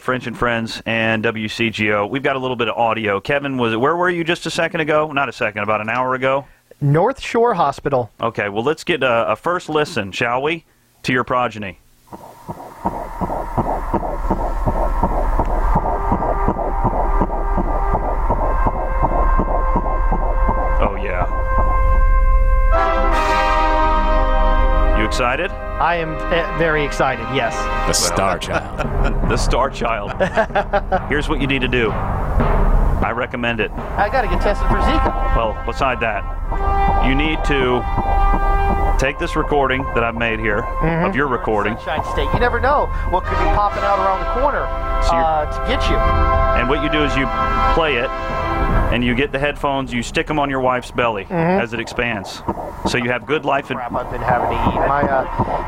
French and Friends and WCGO. We've got a little bit of audio. Kevin, where were you just a second ago? Not a second, about an hour ago? North Shore Hospital. Okay, well, let's get a first listen, shall we, to your progeny. Oh, yeah. You excited? I am very excited, yes. The Star Child. The Star Child. Here's what you need to do. I recommend it. I got to get tested for Zika. Well, beside that, you need to take this recording that I've made here, of your recording. Sunshine State. You never know what could be popping out around the corner to get you. And what you do is you play it, and you get the headphones, you stick them on your wife's belly as it expands. So you have good life. Crap I've been having to eat.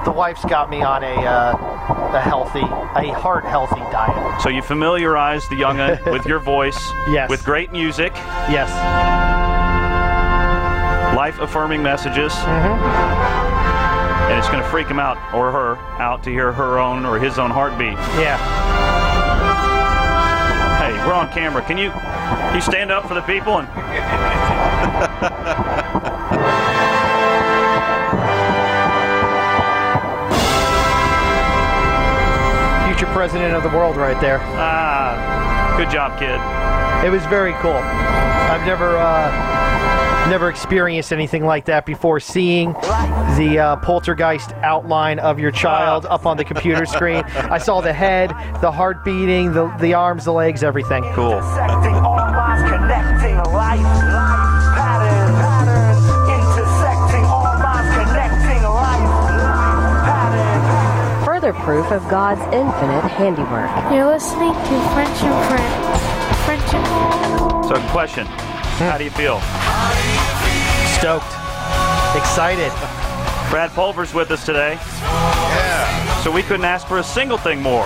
The wife's got me on a heart-healthy diet. So you familiarize the young'un with your voice, yes, with great music, yes, life-affirming messages, and it's going to freak him out, or her, out to hear her own or his own heartbeat. Yeah. Hey, we're on camera. Can you stand up for the people? And future president of the world right there. Good job, kid. It was very cool. I've never experienced anything like that before, seeing the poltergeist outline of your child up on the computer screen. I saw the head, the heart beating, the arms, the legs, everything. Cool. Further proof of God's infinite handiwork. You're listening to French and Friends. French and So, question. How do you feel? Stoked. Excited. Brad Pulver's with us today. Yeah. So we couldn't ask for a single thing more.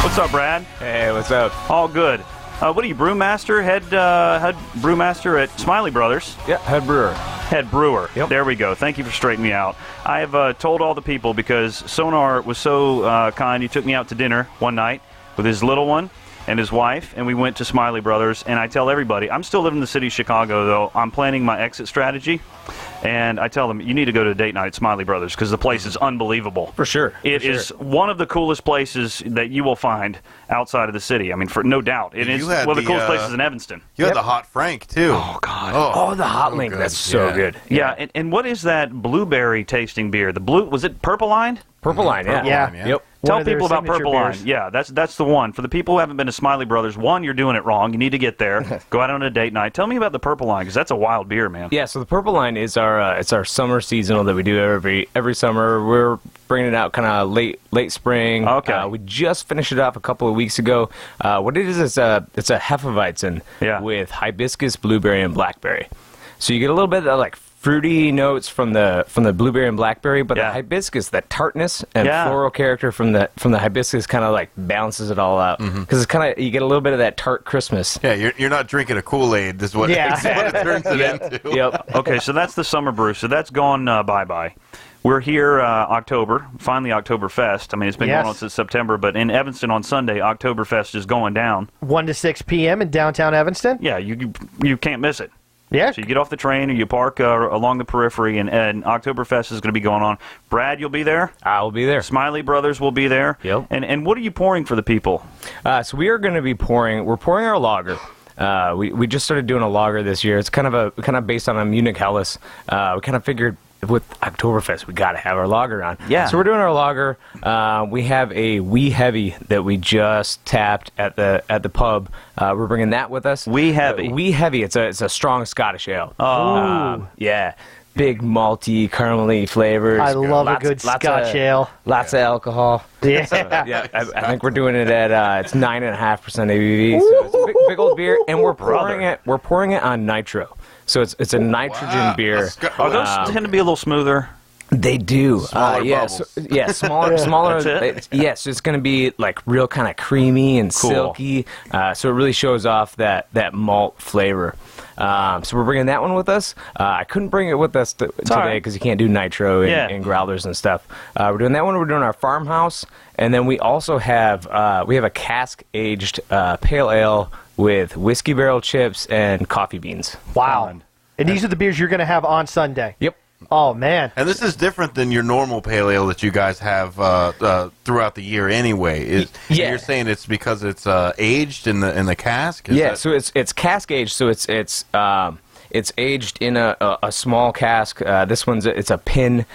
What's up, Brad? Hey, what's up? All good. What are you, brewmaster? Head brewmaster at Smylie Brothers? Yeah, head brewer. Head brewer. Yep. There we go. Thank you for straightening me out. I have told all the people, because Sonar was so kind, he took me out to dinner one night with his little one and his wife, and we went to Smylie Brothers, and I tell everybody, I'm still living in the city of Chicago, though. I'm planning my exit strategy, and I tell them, you need to go to a date night at Smylie Brothers, because the place is unbelievable. For sure. It is one of the coolest places that you will find outside of the city. I mean, for no doubt. It is one of the coolest places in Evanston. You had the Hot Frank, too. Oh, God. Oh, the Hot Link. That's so good. Yeah, and what is that blueberry tasting beer? Was it Purple Line? Purple Line, yeah. Yeah. Yep. Tell people about Purple beers. Line. Yeah, that's the one. For the people who haven't been to Smylie Brothers, one, you're doing it wrong. You need to get there. Go out on a date night. Tell me about the Purple Line, because that's a wild beer, man. Yeah, so the Purple Line is it's our summer seasonal that we do every summer. We're bringing it out kind of late spring. Okay. We just finished it off a couple of weeks ago. What it is it's a Hefeweizen with hibiscus, blueberry, and blackberry. So you get a little bit of like fruity notes from the blueberry and blackberry, but the hibiscus, that tartness and floral character from the hibiscus kind of like balances it all out, because it's kind of, you get a little bit of that tart Christmas. Yeah, you're not drinking a Kool-Aid. This is what, what it turns it into. Yep. Okay, so that's the summer brew. So that's gone bye-bye. We're here October, finally Oktoberfest. I mean, it's been going on since September, but in Evanston on Sunday, Oktoberfest is going down. 1 to 6 p.m. in downtown Evanston? Yeah, you can't miss it. Yeah. So you get off the train or you park along the periphery, and Oktoberfest is going to be going on. Brad, you'll be there? I will be there. Smylie Brothers will be there. Yep. And what are you pouring for the people? So we are going to be pouring our lager. We just started doing a lager this year. It's kind of based on a Munich Helles. We kind of figured with Oktoberfest, we got to have our lager on. Yeah. So we're doing our lager. We have a Wee Heavy that we just tapped at the pub. We're bringing that with us. Wee Heavy. Wee Heavy. It's a strong Scottish ale. Oh. Yeah. Big malty, caramely flavors. I love a good Scotch ale. Lots of alcohol. Yeah. So, I think we're doing it at it's 9.5% ABV. So it's a big old beer, and we're pouring it on nitro. So it's a nitrogen beer. Are those tend to be a little smoother? They do. Smaller bubbles. Smaller. That's it? Yes, it's going to be like real kind of creamy and Cool. silky. So it really shows off that malt flavor. So we're bringing that one with us. I couldn't bring it with us today right. because you can't do nitro and growlers and stuff. We're doing that one. We're doing our farmhouse, and then we also have a cask aged pale ale with whiskey barrel chips and coffee beans. Wow. And these are the beers you're going to have on Sunday. Yep. Oh, man. And this is different than your normal pale ale that you guys have throughout the year anyway. Yeah. You're saying it's because it's aged in the cask? So it's cask aged. So it's aged in a small cask. This one's it's a pin.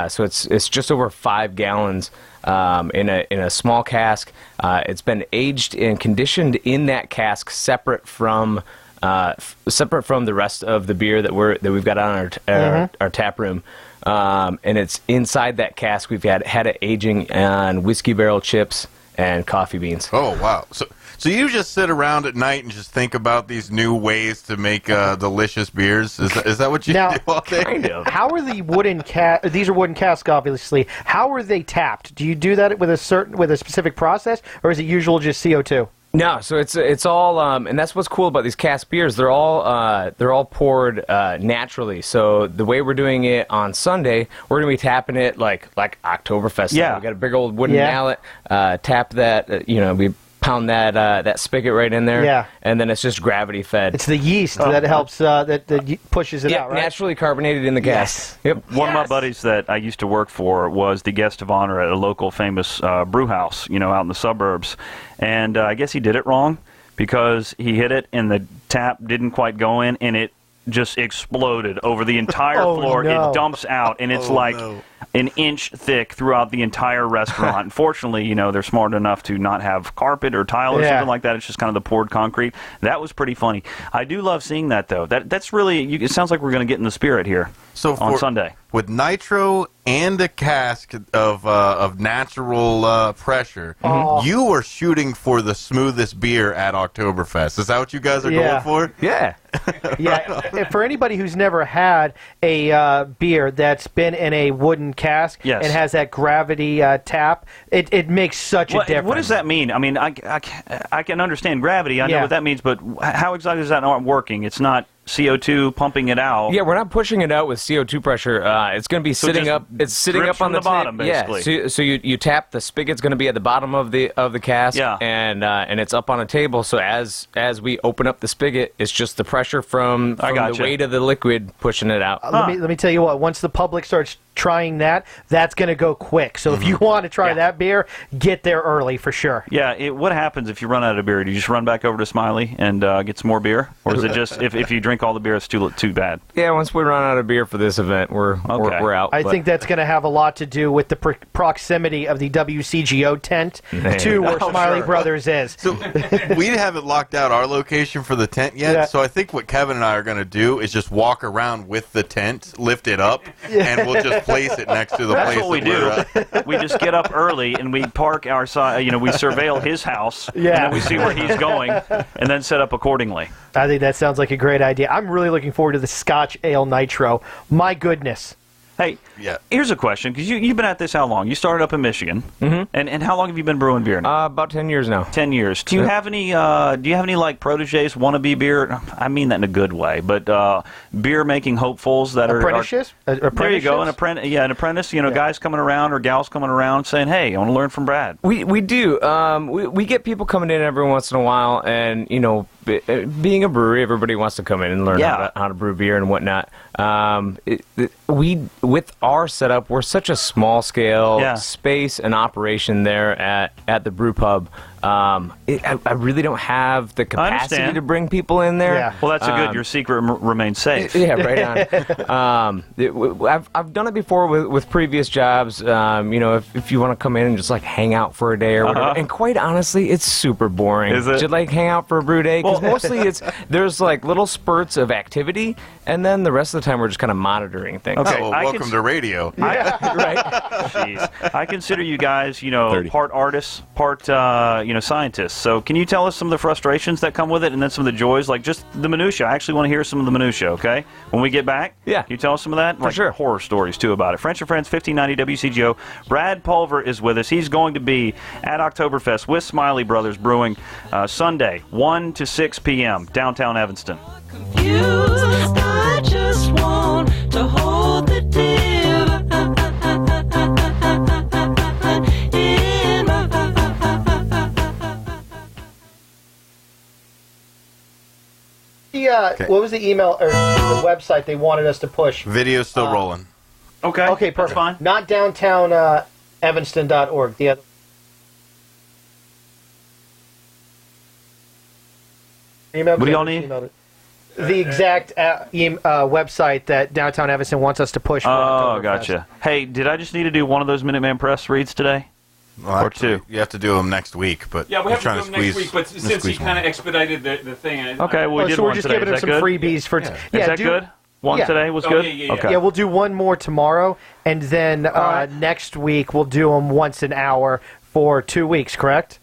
So it's just over 5 gallons in a small cask. It's been aged and conditioned in that cask, separate from the rest of the beer that we've got on our tap room, and it's inside that cask. We've had it aging on whiskey barrel chips and coffee beans. Oh wow! So you just sit around at night and just think about these new ways to make delicious beers? Is that what you do all day? Kind of. How are the wooden these are wooden casks, obviously. How are they tapped? Do you do that with a specific process, or is it usual just CO2? No, so it's all, and that's what's cool about these cask beers. They're all poured naturally. So the way we're doing it on Sunday, we're gonna be tapping it like Oktoberfest. Yeah, we got a big old wooden mallet. Tap that. We pound that spigot right in there. Yeah. And then it's just gravity fed. It's the yeast that helps that pushes it out, right? Naturally carbonated in the cask. Yes. Yep. One of my buddies that I used to work for was the guest of honor at a local famous brew house, out in the suburbs. And I guess he did it wrong because he hit it and the tap didn't quite go in, and it just exploded over the entire floor. No. It dumps out, and it's an inch thick throughout the entire restaurant. Unfortunately, they're smart enough to not have carpet or tile or something like that. It's just kind of the poured concrete. That was pretty funny. I do love seeing that, though. That's really, it sounds like we're going to get in the spirit here on Sunday. With nitro and a cask of natural pressure, you are shooting for the smoothest beer at Oktoberfest. Is that what you guys are going for? Yeah. Yeah. For anybody who's never had a beer that's been in a wooden cask and has that gravity tap, it makes such a difference. What does that mean? I mean, I can understand gravity. I know what that means, but how exactly is that not working? It's not CO2 pumping it out. Yeah, we're not pushing it out with CO2 pressure. It's going to be sitting up. It's sitting up on the bottom, basically. Yeah. So you tap, the spigot's going to be at the bottom of the cask. Yeah. And it's up on a table. So as we open up the spigot, it's just the pressure from the weight of the liquid pushing it out. Let me tell you what. Once the public starts trying that's going to go quick. So if you want to try that beer, get there early for sure. Yeah. What happens if you run out of beer? Do you just run back over to Smylie and get some more beer, or is it just if you drink all the beer, it's too bad? Yeah. Once we run out of beer for this event, we're out. I think that's going to have a lot to do with the proximity of the WCGO tent to where Smylie Brothers is. So we haven't locked out our location for the tent yet. So I think what Kevin and I are going to do is just walk around with the tent, lift it up, and we'll just place it next to the place. That's what we do. We just get up early and we park our side. We surveil his house. And then we see where he's going, and then set up accordingly. I think that sounds like a great idea. I'm really looking forward to the Scotch Ale Nitro. My goodness. Hey, here's a question, because you've been at this how long? You started up in Michigan, and how long have you been brewing beer now? About 10 years now. 10 years. Do you have any? Like proteges, wannabe beer? I mean that in a good way, but beer making hopefuls that apprentices? There you go, an apprentice. Guys coming around or gals coming around saying, "Hey, I want to learn from Brad." We do. We get people coming in every once in a while, and being a brewery, everybody wants to come in and learn how to brew beer and whatnot. With our setup, we're such a small scale space and operation there at the brew pub. I really don't have the capacity to bring people in there. Yeah. Well, that's good. Your secret remains safe. Yeah, right on. I've done it before with previous jobs. If you want to come in and just hang out for a day or whatever. And quite honestly, it's super boring. Is it? To hang out for a brew day, because mostly there's little spurts of activity, and then the rest of the time we're just kind of monitoring things. Okay, welcome to radio. Right. Jeez. I consider you guys, part artists, part scientists. So can you tell us some of the frustrations that come with it, and then some of the joys, like just the minutia? I actually want to hear some of the minutia. Okay, when we get back, yeah, can you tell us some of that? For sure. Horror stories too about it. French and Friends, 1590 WCGO. Brad Pulver is with us. He's going to be at Oktoberfest with Smylie Brothers Brewing Sunday, 1 to 6 p.m. downtown Evanston. I just want to hold the divine in my What was the email or the website they wanted us to push? Video's still rolling. Okay. Okay, perfect. Fine. Not downtown Evanston.org. The other. Email. What do y'all need? The exact website that Downtown Evanston wants us to push. For Oh, gotcha. Hey, did I just need to do one of those Minuteman Press reads today? Well, or two? You have to do them next week, but Yeah, we have to trying do them next week, but since he kind of expedited the thing... Okay, we did so we're one just today. giving him Is that some good? freebies for. Is that good? One today was good? Yeah. Okay. Yeah, we'll do one more tomorrow, and then next week we'll do them once an hour for 2 weeks, correct?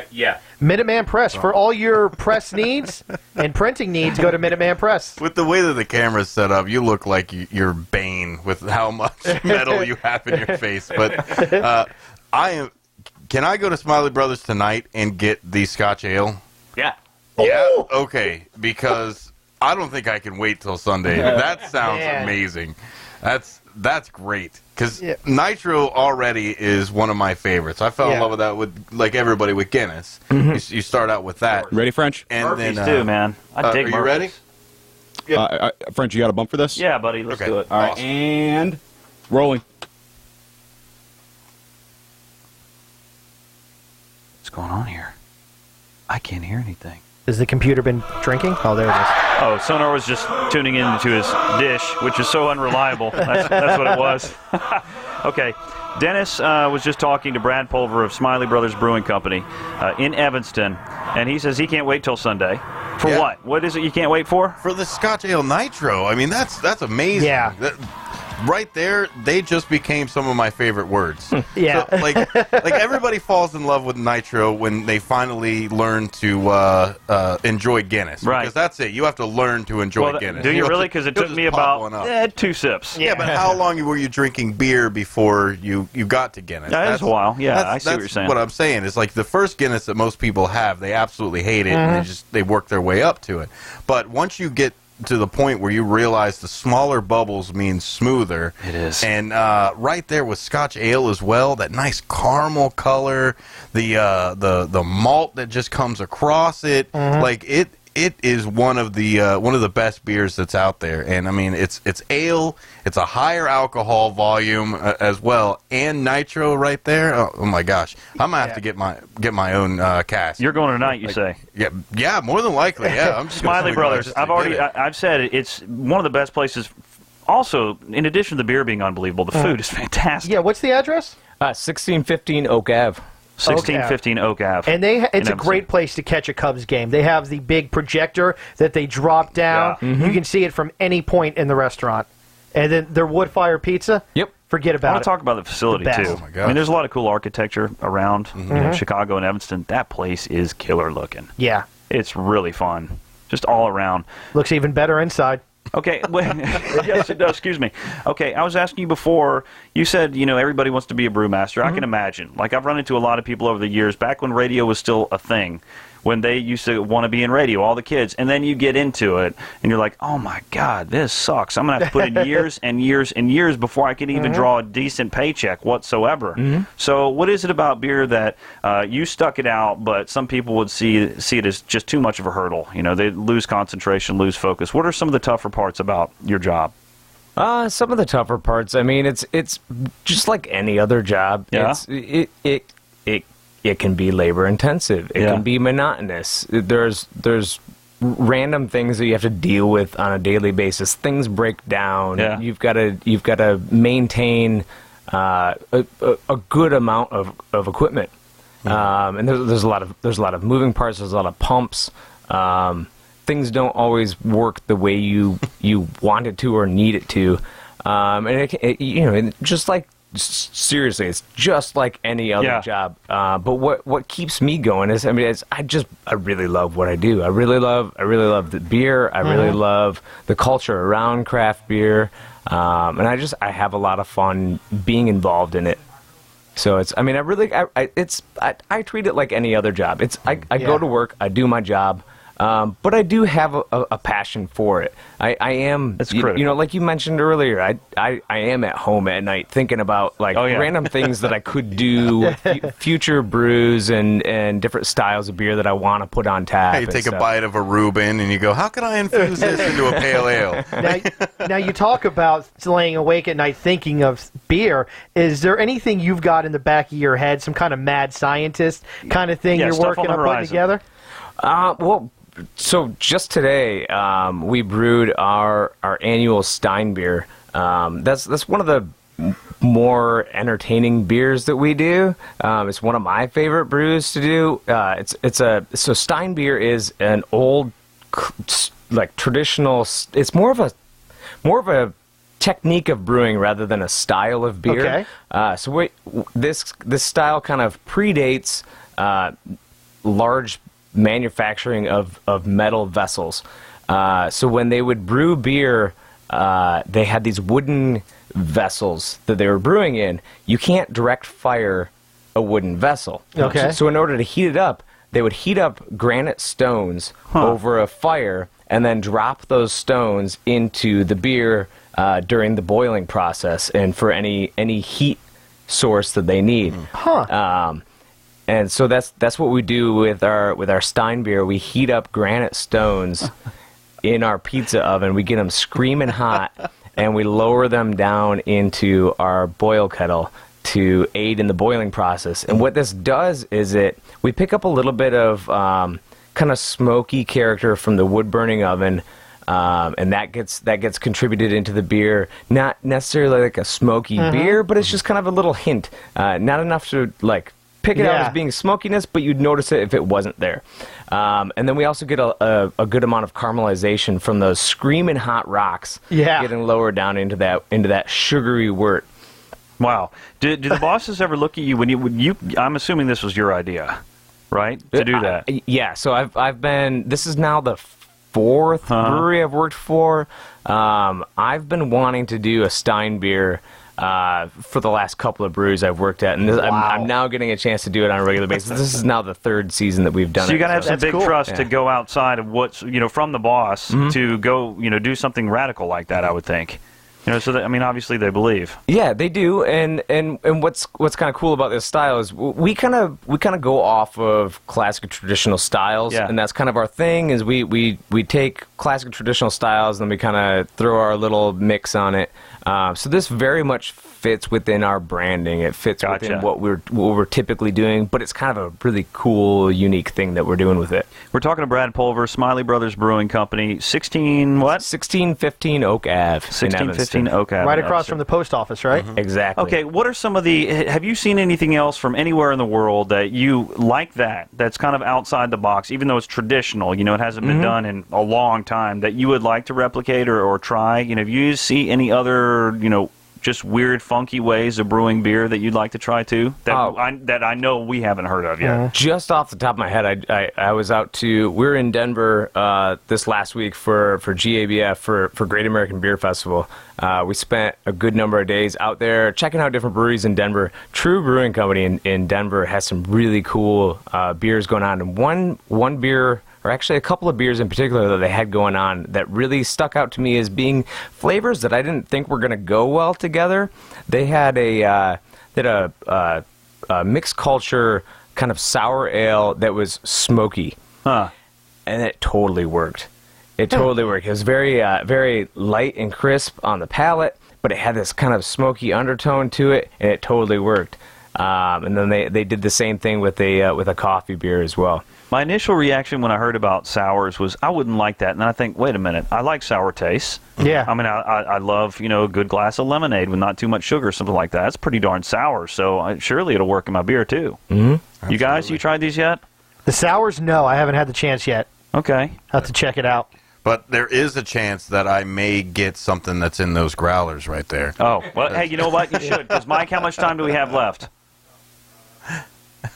Yeah. Minuteman Press. For all your press needs and printing needs, go to Minuteman Press. With the way that the camera's set up, you look like you're Bane with how much metal you have in your face. But Can I go to Smylie Brothers tonight and get the Scotch Ale? Yeah. Yeah? Okay, because I don't think I can wait till Sunday. That sounds amazing. That's great. Because Nitro already is one of my favorites. I fell in love with that with like everybody with Guinness. You start out with that. Ready, French? And Murphy's then, too, man. I dig Are you ready? French, you got a bump for this? Yeah, buddy. Let's do it. All right, and rolling. What's going on here? I can't hear anything. Has the computer been drinking? Oh, there it is. Oh, Sonar was just tuning into his dish, which is so unreliable. That's what it was. Okay. Dennis was just talking to Brad Pulver of Smylie Brothers Brewing Company in Evanston, and he says he can't wait till Sunday. For what? What is it you can't wait for? For the Scotch Ale Nitro. I mean, that's amazing. Yeah. Right there, they just became some of my favorite words. Yeah. So, like everybody falls in love with Nitro when they finally learn to enjoy Guinness. Right. Because that's it. You have to learn to enjoy Guinness. Do you really? Because it took me about 2 sips. Yeah, but how long were you drinking beer before you got to Guinness? That is a while. Yeah, I see what you're saying. What I'm saying is like the first Guinness that most people have, they absolutely hate it, and they work their way up to it. But once you get to the point where you realize the smaller bubbles mean smoother. It is. And right there with Scotch Ale as well, that nice caramel color, the malt that just comes across it, like it is one of the best beers that's out there. And I mean, it's ale, it's a higher alcohol volume as well, and nitro right there. Oh my gosh, I'm gonna have to get my own cask. You're going tonight, you say? Yeah, more than likely. Yeah, I'm just Smylie Brothers. I've said it. It's one of the best places. Also, in addition to the beer being unbelievable, the food is fantastic. Yeah, what's the address? 1615 Oak Ave. 1615 Oak Ave. And it's a great place to catch a Cubs game. They have the big projector that they drop down. Yeah. You can see it from any point in the restaurant. And then their wood fire pizza. Yep. Forget about it. I want to talk about the facility, The best. too. Oh my gosh. I mean, there's a lot of cool architecture around Chicago and Evanston. That place is killer looking. Yeah. It's really fun. Just all around. Looks even better inside. Okay, yes, it does. Excuse me. Okay, I was asking you before. You said everybody wants to be a brewmaster. I can imagine. Like I've run into a lot of people over the years, back when radio was still a thing, when they used to want to be in radio, all the kids, and then you get into it, and you're like, oh my God, this sucks. I'm gonna have to put in years and years and years before I can even draw a decent paycheck whatsoever. So, what is it about beer that you stuck it out, but some people would see it as just too much of a hurdle? They lose concentration, lose focus. What are some of the tougher parts about your job? Some of the tougher parts. I mean, it's just like any other job. Yeah. It can be labor intensive. It can be monotonous. There's random things that you have to deal with on a daily basis. Things break down. Yeah. You've got to maintain a good amount of equipment. And there's a lot of moving parts. There's a lot of pumps. Things don't always work the way you want it to or need it to. And just like seriously, it's just like any other job. But what keeps me going is, I really love what I do. I really love the beer. I really love the culture around craft beer, and I have a lot of fun being involved in it. So I treat it like any other job. I go to work, I do my job. But I do have a passion for it. I am, like you mentioned earlier, I am at home at night thinking about random things that I could do with future brews and different styles of beer that I want to put on tap. Hey, you take a bite of a Reuben and you go, how can I infuse this into a pale ale? Now you talk about laying awake at night thinking of beer. Is there anything you've got in the back of your head, some kind of mad scientist kind of thing you're working on putting together? So just today, we brewed our annual Stein beer. That's one of the more entertaining beers that we do. It's one of my favorite brews to do. So Stein beer is an old, traditional. It's more of a technique of brewing rather than a style of beer. Okay. This style kind of predates large manufacturing of metal vessels. So when they would brew beer, they had these wooden vessels that they were brewing in. You can't direct fire a wooden vessel. Okay. So in order to heat it up, they would heat up granite stones over a fire and then drop those stones into the beer during the boiling process and for any heat source that they need. And so that's what we do with our Stein beer. We heat up granite stones in our pizza oven. We get them screaming hot, and we lower them down into our boil kettle to aid in the boiling process. And what this does is we pick up a little bit of kind of smoky character from the wood burning oven, and that gets contributed into the beer. Not necessarily like a smoky beer, but it's just kind of a little hint. Not enough to pick it out as being smokiness, but you'd notice it if it wasn't there. And then we also get a good amount of caramelization from those screaming hot rocks getting lowered down into that sugary wort. Wow. Do the bosses ever look at you when you I'm assuming this was your idea, right? To do that. Yeah, so I've been, this is now the fourth brewery I've worked for. I've been wanting to do a Stein beer for the last couple of breweries I've worked at, and I'm now getting a chance to do it on a regular basis. This is now the third season that we've done it. So you got to have some big trust to go outside of what's from the boss to go do something radical like that. I would think. So that, obviously they believe. Yeah, they do, and what's kind of cool about this style is we kind of go off of classic and traditional styles, and that's kind of our thing. Is we take classic and traditional styles, and then we kind of throw our little mix on it. So this very much fits within our branding. It fits within what we're typically doing, but it's kind of a really cool, unique thing that we're doing with it. We're talking to Brad Pulver, Smylie Brothers Brewing Company, 1615 Oak Ave. 1615 Oak Ave. Right across from the post office, right? Exactly. Okay, what are some of have you seen anything else from anywhere in the world that you like that's kind of outside the box, even though it's traditional, it hasn't been done in a long time, that you would like to replicate or try? Have you see any other, just weird, funky ways of brewing beer that you'd like to try too? That I know we haven't heard of yet. Just off the top of my head, I was we were in Denver this last week for GABF for Great American Beer Festival. We spent a good number of days out there checking out different breweries in Denver. True Brewing Company in Denver has some really cool beers going on, and one beer, or actually a couple of beers in particular that they had going on that really stuck out to me as being flavors that I didn't think were going to go well together. They had a mixed culture kind of sour ale that was smoky, and it totally worked. It totally worked. It was very very light and crisp on the palate, but it had this kind of smoky undertone to it, and it totally worked. And then they did the same thing with a coffee beer as well. My initial reaction when I heard about sours was I wouldn't like that, and I think, wait a minute, I like sour tastes. Yeah. I love a good glass of lemonade with not too much sugar, something like that. That's pretty darn sour, so surely it'll work in my beer too. Mm-hmm. You guys, you tried these yet? The sours, no, I haven't had the chance yet. Okay. I'll have to check it out. But there is a chance that I may get something that's in those growlers right there. Oh, well, hey, you know what? You should. Because, Mike, how much time do we have left?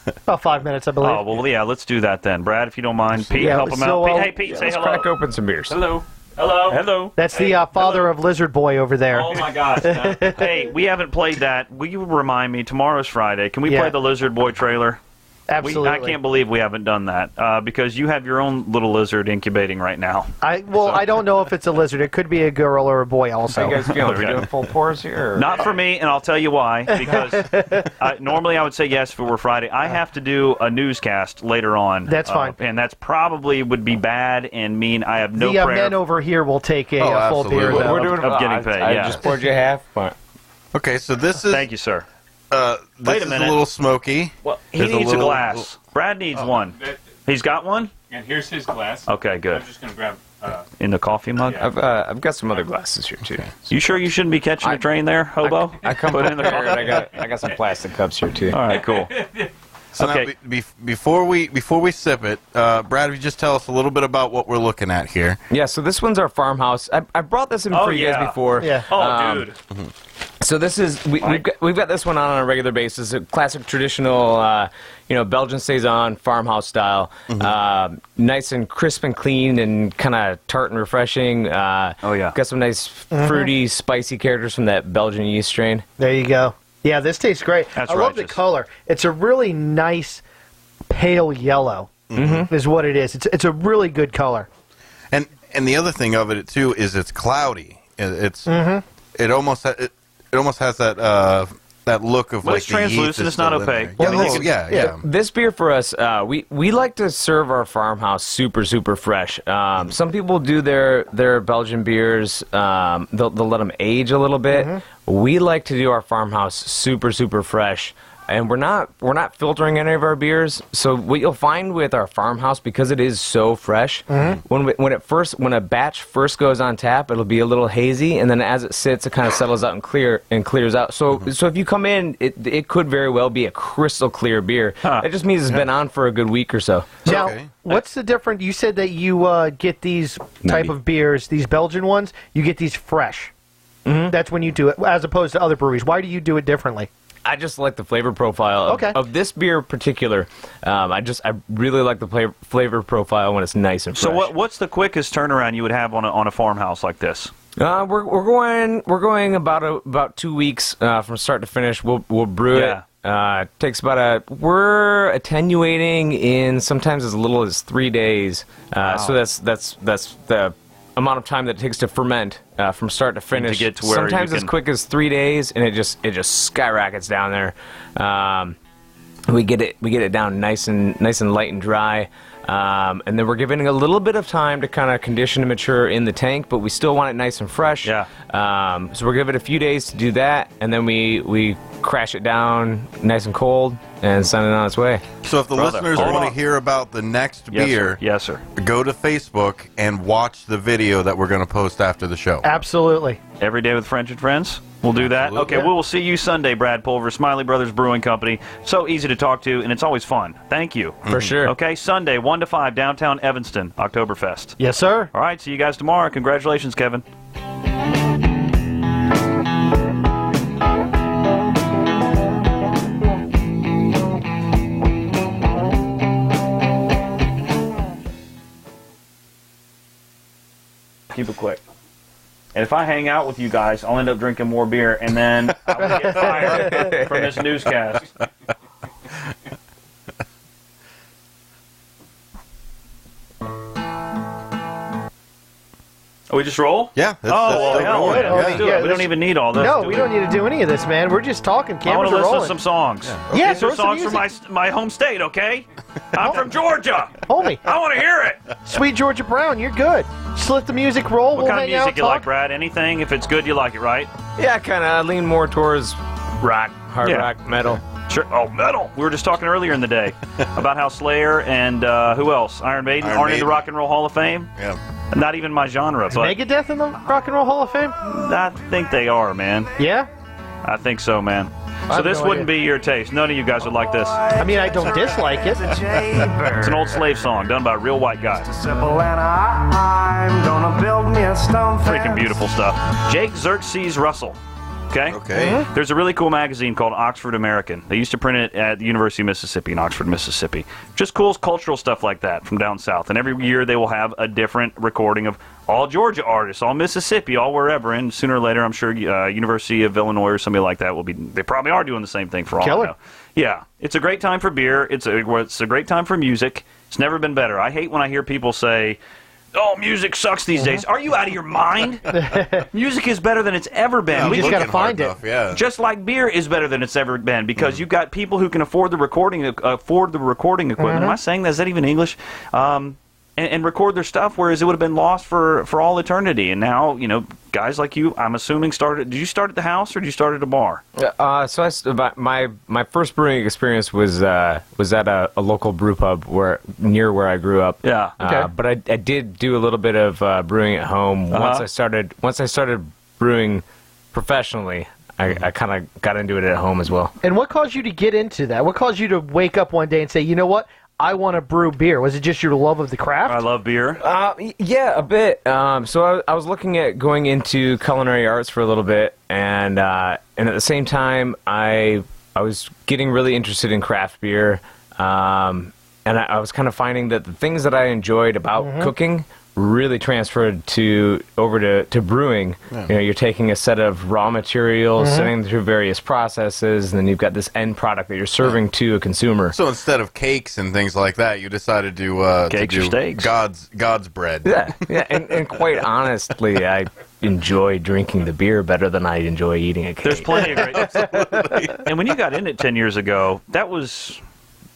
About 5 minutes, I believe. Oh, well, yeah, let's do that then. Brad, if you don't mind. Pete, help him out. Pete, hey, Pete, say let's hello. crack open some beers. Hello. Hello. Hello. That's the father of Lizard Boy over there. Oh my gosh. Hey, we haven't played that. Will you remind me? Tomorrow's Friday. Can we play the Lizard Boy trailer? Absolutely. I can't believe we haven't done that because you have your own little lizard incubating right now. I don't know if it's a lizard. It could be a girl or a boy also. How you guys feeling? Are we doing full pours here? Or? Not for me, and I'll tell you why. Because normally I would say yes if it were Friday. I have to do a newscast later on. That's fine. And that's probably would be bad and mean I have no the prayer. Men over here will take a full beer, though. We're doing of getting paid. I Yeah. just poured you half. But... Okay, so this is... Thank you, sir. This Wait a is minute. a little smoky. Well, he There's needs a little- glass. Brad needs one. He's got one? And here's his glass. Okay, good. I'm just going to grab... In the coffee mug? Yeah. I've got some other glasses here too. You sure you shouldn't be catching a train there, hobo? I come Put it in the prepared. coffee. I got some plastic cups here too. All right, cool. So Okay. now, before we sip it, Brad, if you just tell us a little bit about what we're looking at here. Yeah, so this one's our farmhouse. I brought this in for you guys before. Yeah. Oh, dude. So this is we've got this one on a regular basis. A classic traditional, Belgian saison farmhouse style. Nice and crisp and clean and kind of tart and refreshing. Oh, yeah. Got some nice fruity, spicy characters from that Belgian yeast strain. There you go. Yeah, this tastes great. That's I love the righteous. color. It's a really nice pale yellow. Is what it is. It's a really good color. And the other thing of it too is it's cloudy. It almost has that look of Well, like it's the yeast translucent, is it's not still in opaque. there. Well, Yeah. This beer for us, we like to serve our farmhouse super fresh. Some people do their Belgian beers. They'll let them age a little bit. We like to do our farmhouse super fresh. And we're not filtering any of our beers. So what you'll find with our farmhouse, because it is so fresh, when a batch first goes on tap, it'll be a little hazy, and then as it sits, it kind of settles out and clears out. So if you come in, it could very well be a crystal clear beer. It just means it's been on for a good week or so. Now, what's the difference? You said that you get these type of beers, these Belgian ones, you get these fresh. That's when you do it, as opposed to other breweries. Why do you do it differently? I just like the flavor profile of this beer in particular. I really like the flavor profile when it's nice and fresh. So what's the quickest turnaround you would have on a farmhouse like this? We're going about 2 weeks from start to finish. We'll brew it. Takes we're attenuating in sometimes as little as 3 days. So that's the amount of time that it takes to ferment from start to finish. To get to where sometimes as quick as 3 days, and it just skyrockets down there. We get it down nice and light and dry. And then we're giving it a little bit of time to kind of condition and mature in the tank, but we still want it nice and fresh. Yeah. So we're giving it a few days to do that, and then we crash it down nice and cold and send it on its way. So if the listeners want to hear about the next beer, yes, sir. Go to Facebook and watch the video that we're going to post after the show. Absolutely. Every day with French and Friends. We'll do that. Okay, we will see you Sunday, Brad Pulver, Smylie Brothers Brewing Company. So easy to talk to, and it's always fun. Thank you. For sure. Okay, Sunday, 1 to 5, downtown Evanston, Oktoberfest. Yes, sir. All right, see you guys tomorrow. Congratulations, Kevin. Keep it quick. And if I hang out with you guys, I'll end up drinking more beer, and then I will get fired from this newscast. Oh, we just roll? Yeah. Let's do it. We don't even need all this. No, we don't need to do any of this, man. We're just talking. I Cameras want to are listen rolling. to some songs. Yeah, These are throw some songs from my home state, okay? I'm from Georgia. Homie. I want to hear it. Sweet Georgia Brown, you're good. Just let the music roll. What we'll kind of hang out, music you talk. like, Brad? Anything? If it's good, you like it, right? Yeah, kind of lean more towards rock, hard rock, metal. Sure. Oh, metal. We were just talking earlier in the day about how Slayer and who else? Iron Maiden aren't in the Rock and Roll Hall of Fame. Yeah. Not even my genre. Is But Megadeth in the Rock and Roll Hall of Fame? I think they are, man. Yeah? I think so, man. So this wouldn't be your taste. None of you guys would like this. I mean, I don't dislike it. It's an old slave song done by a real white guy. Freaking beautiful stuff. Jake Xerxes Russell. Okay? Okay. There's a really cool magazine called Oxford American. They used to print it at the University of Mississippi in Oxford, Mississippi. Just cool cultural stuff like that from down south. And every year they will have a different recording of all Georgia artists, all Mississippi, all wherever. And sooner or later, I'm sure University of Illinois or somebody like that will be. They probably are doing the same thing for all I know. Yeah. It's a great time for beer. It's a great time for music. It's never been better. I hate when I hear people say, oh, music sucks these days. Are you out of your mind? Music is better than it's ever been. We just got to find it. Yeah. Just like beer is better than it's ever been because you've got people who can afford the recording equipment. Am I saying that? Is that even English? And record their stuff, whereas it would have been lost for all eternity. And now, guys like you, I'm assuming did you start at the house or did you start at a bar? My first brewing experience was at a local brew pub near where I grew up. Yeah. Okay. But I did do a little bit of brewing at home. Once I started brewing professionally, I kind of got into it at home as well. And what caused you to get into that? What caused you to wake up one day and say, you know what? I want to brew beer. Was it just your love of the craft? I love beer. Yeah, a bit. So I was looking at going into culinary arts for a little bit, and at the same time, I was getting really interested in craft beer, and I was kind of finding that the things that I enjoyed about cooking really transferred over to brewing. Yeah. You're taking a set of raw materials, sending them through various processes, and then you've got this end product that you're serving to a consumer. So instead of cakes and things like that, you decided to cakes or steaks. God's bread. Yeah, and quite honestly, I enjoy drinking the beer better than I enjoy eating a cake. There's plenty of great. Absolutely. And when you got in it 10 years ago, that was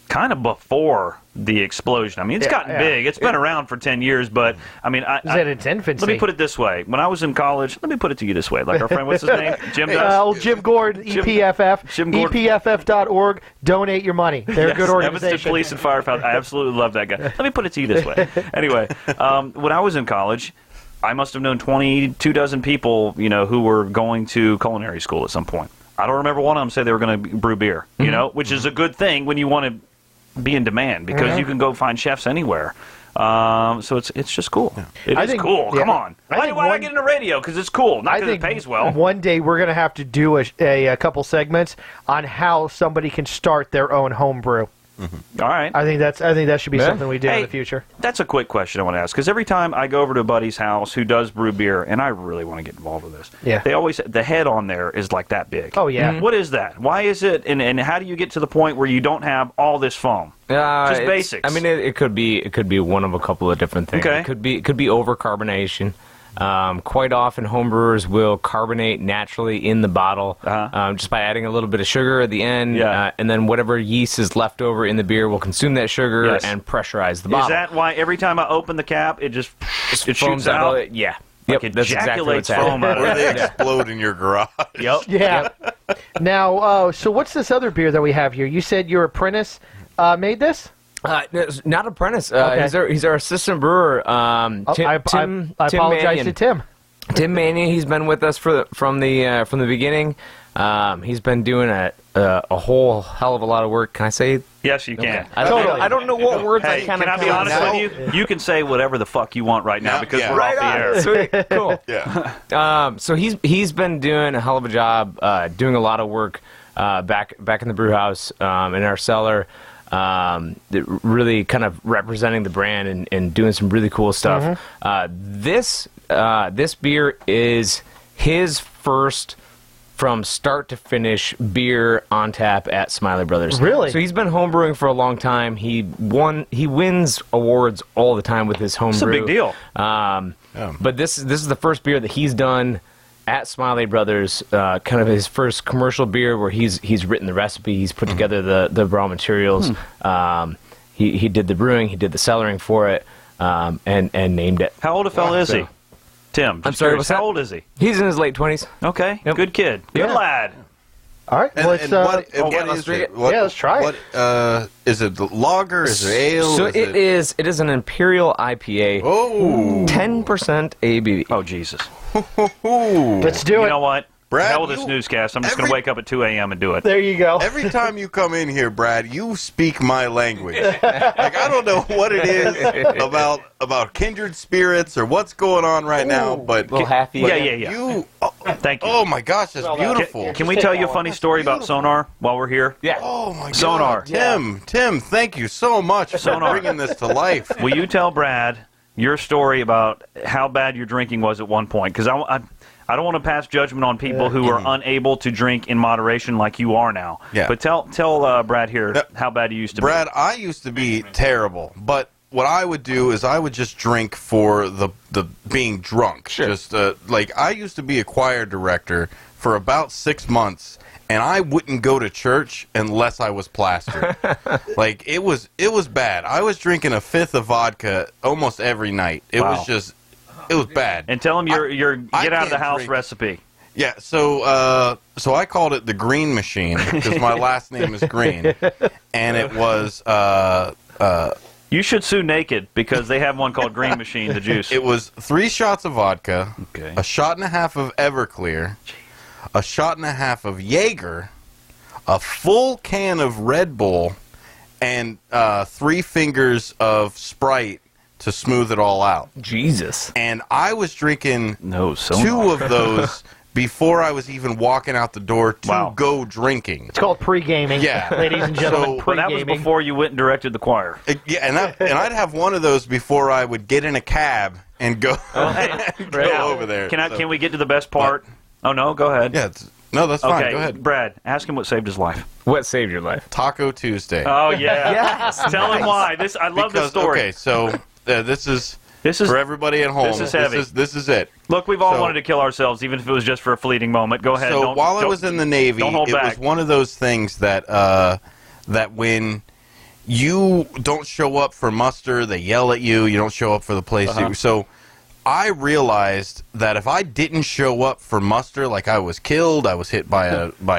kind of before the explosion. I mean, it's gotten big. It's been around for 10 years, but I mean, it's in its infancy. Let me put it this way. When I was in college, let me put it to you this way. Like our friend, what's his name? Jim does? Old Jim Gordon, EPFF. Jim Gordon. EPFF.org. Donate your money. They're a good organization. Evanston Police and Firefighter. I absolutely love that guy. Let me put it to you this way. Anyway, when I was in college, I must have known 22 dozen people, who were going to culinary school at some point. I don't remember one of them say they were going to brew beer, which is a good thing when you want to be in demand because you can go find chefs anywhere. So it's just cool. Yeah. It is cool. Come on. Why do I get into radio? Because it's cool. Not because it pays well. One day we're going to have to do a couple segments on how somebody can start their own home brew. All right. I think that should be something we do in the future. That's a quick question I want to ask because every time I go over to a buddy's house who does brew beer, and I really want to get involved with this, they always the head on there is like that big. Oh yeah. What is that? Why is it? And how do you get to the point where you don't have all this foam? Just basics. I mean, it could be one of a couple of different things. Okay. It could be over carbonation. Quite often, homebrewers will carbonate naturally in the bottle just by adding a little bit of sugar at the end, and then whatever yeast is left over in the beer will consume that sugar and pressurize the bottle. Is that why every time I open the cap, it shoots out? Yeah. Like yep, that's exactly what's foam out of Or it. they explode in your garage. Yep. Yeah. Now, so what's this other beer that we have here? You said your apprentice made this? Not apprentice. Okay. He's our assistant brewer. I apologize Mannion. to Tim. Tim Mannion. He's been with us from the beginning. He's been doing a whole hell of a lot of work. Can I say? Yes, you can. Okay. I don't know what words I can I be honest with you? You can say whatever the fuck you want right now because we're off the air. Sweet. Cool. Yeah. So he's been doing a hell of a job, doing a lot of work back in the brew house in our cellar. Really kind of representing the brand and doing some really cool stuff. This beer is his first from start to finish beer on tap at Smylie Brothers. Really? So he's been homebrewing for a long time. He wins awards all the time with his homebrew. It's a big deal. But this is the first beer that he's done at Smylie Brothers, kind of his first commercial beer where he's written the recipe, he's put together the raw materials. He did the brewing, he did the cellaring for it, and named it. How old a fella is he? Tim, I'm sorry, how old is he? He's in his late 20s. Okay, good kid. Good lad. All right, let's try it. Let's try it. Is it lager? Is it ale? So it is an Imperial IPA. Oh, 10% ABV. Oh, Jesus. Let's do it. You know what? Brad, hell with this newscast. I'm just going to wake up at 2 a.m. and do it. There you go. Every time you come in here, Brad, you speak my language. Like, I don't know what it is about kindred spirits or what's going on right now, but little happy. Yeah. you. Thank you. Oh my gosh, that's beautiful. Can we tell you a funny story about Sonar while we're here? Yeah. Oh my God, Sonar. Tim, thank you so much for Sonar. bringing this to life. Will you tell Brad your story about how bad your drinking was at one point? Because I don't want to pass judgment on people who are unable to drink in moderation like you are now. Yeah. But tell Brad here how bad you used to Brad, I used to be terrible, but what I would do is I would just drink for the being drunk. Sure. Just like I used to be a choir director for about 6 months, and I wouldn't go to church unless I was plastered. Like it was bad. I was drinking a fifth of vodka almost every night. It was bad. And tell him your get out of the can't house drink. recipe. Yeah, so I called it the Green Machine because my last name is Green, and it was You should sue Naked because they have one called Green Machine, the juice. it was 3 shots of vodka, Okay. a shot and a half of Everclear, a shot and a half of Jaeger, a full can of Red Bull, and 3 fingers of Sprite to smooth it all out. Jesus. And I was drinking No, so 2 of those before I was even walking out the door to go drinking. It's called pre-gaming. Yeah. Ladies and gentlemen, So- But that was pre-gaming. before you went and directed the choir. Yeah, and I'd have one of those before I would get in a cab and go, go over there. Can we get to the best part? Oh, no, go ahead. Yeah, no, that's fine. Okay, Go ahead. Brad, ask him what saved his life. What saved your life? Taco Tuesday. Oh, yeah. Yes. Tell him why. I love this story. Okay, so this is This is for everybody at home. this is heavy. This is it. Look, we've all So- wanted to kill ourselves, even if it was just for a fleeting moment. Go ahead. So while I was in the Navy, don't hold it back. was one of those things that that when you don't show up for muster, they yell at you. You don't show up for the place. So I realized that if I didn't show up for muster, like I was killed, I was hit by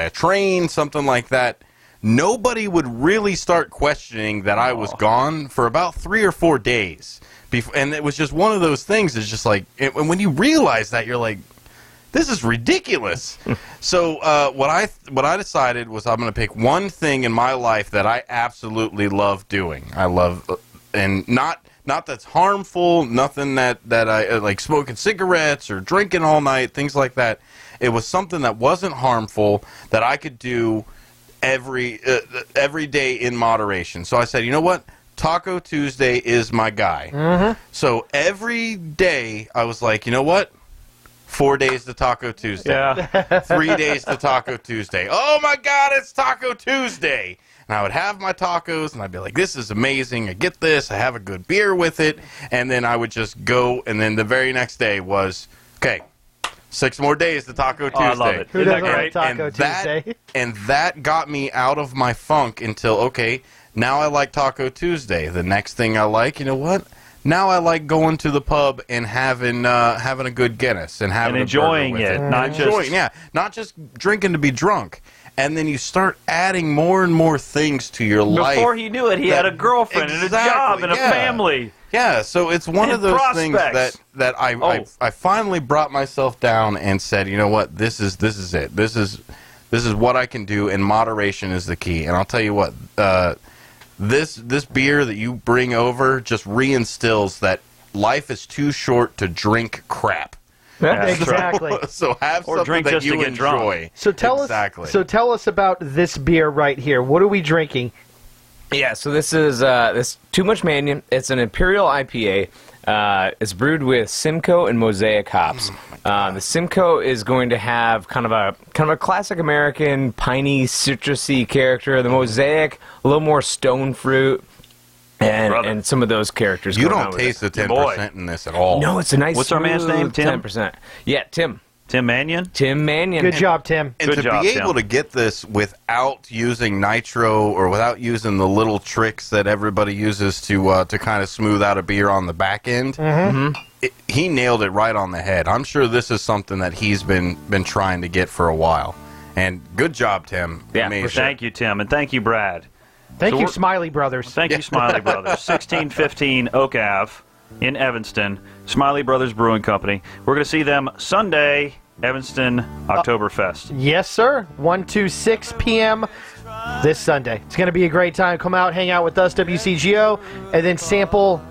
a train, something like that, nobody would really start questioning that I was gone for about 3 or 4 days. And it was just one of those things. It's just like, and when you realize that, you're like, this is ridiculous. So what I decided was I'm going to pick one thing in my life that I absolutely love doing. I love, and not that's harmful, nothing that I like smoking cigarettes or drinking all night, things like that. It was something that wasn't harmful that I could do every day in moderation. So I said, you know what? Taco Tuesday is my guy. Mm-hmm. So every day I was like, you know what? 4 days to Taco Tuesday. Yeah. 3 days to Taco Tuesday. Oh my God, it's Taco Tuesday. And I would have my tacos and I'd be like, this is amazing. I get this. I have a good beer with it. And then I would just go. And then the very next day was, okay, 6 more days to Taco Tuesday. I love it. Who Isn't that doesn't great? like Taco Tuesday? And that got me out of my funk until, okay, now I like Taco Tuesday. The next thing I like, you know what? Now I like going to the pub and having a good Guinness and having enjoying a burger with it, not just not just drinking to be drunk. And then you start adding more and more things to your life. Before he knew it, he had a girlfriend and a job and a family. Yeah, so it's one And of those things prospects. that I finally brought myself down and said, you know what, this is it. This is what I can do, and moderation is the key. And I'll tell you what, this beer that you bring over just reinstills that life is too short to drink crap. Exactly. So have Or something drink that just to you get drunk. enjoy. So tell us about this beer right here. What are we drinking? Yeah, so this is this Too Much Mania. It's an Imperial IPA. It's brewed with Simcoe and Mosaic hops. The Simcoe is going to have kind of a classic American piney, citrusy character. The Mosaic, a little more stone fruit, and some of those characters. You going on don't with taste it. the 10% in this at all. No, it's a nice. What's our man's name, Tim? 10%. Yeah, Tim. Tim Mannion? Tim Mannion. Good job, Tim. And Good to job, be able Tim. to get this without using nitro or without using the little tricks that everybody uses to kind of smooth out a beer on the back end, he nailed it right on the head. I'm sure this is something that he's been trying to get for a while. And good job, Tim. Yeah, Amazing. Thank you, Tim, and thank you, Brad. Thank So you, we're- Smylie Brothers. Thank you, Smylie Brothers. 1615 Oak Ave in Evanston. Smylie Brothers Brewing Company. We're going to see them Sunday Evanston Oktoberfest. Yes, sir. 1 to 6 p.m. this Sunday. It's going to be a great time. Come out, hang out with us, WCGO, and then sample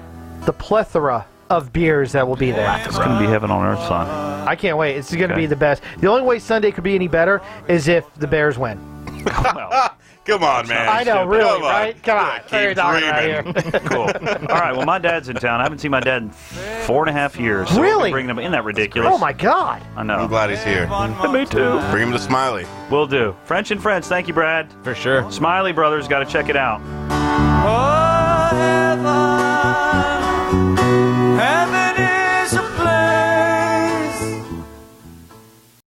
the plethora of beers that will be there. It's going to be heaven on earth, son. I can't wait. It's going to be the best. The only way Sunday could be any better is if the Bears win. Well, come on, man. I know, really, Come on. right? Come on. Keep What are you talking about dreaming. here? cool. All right, well, my dad's in town. I haven't seen my dad in 4.5 years. So Really? we'll be bringing him. Isn't that ridiculous? Oh, my God. I know. I'm glad he's here. Me too. Bring him to Smylie. Will do. French and Friends. Thank you, Brad. For sure. Smylie Brothers. Got to check it out. Oh,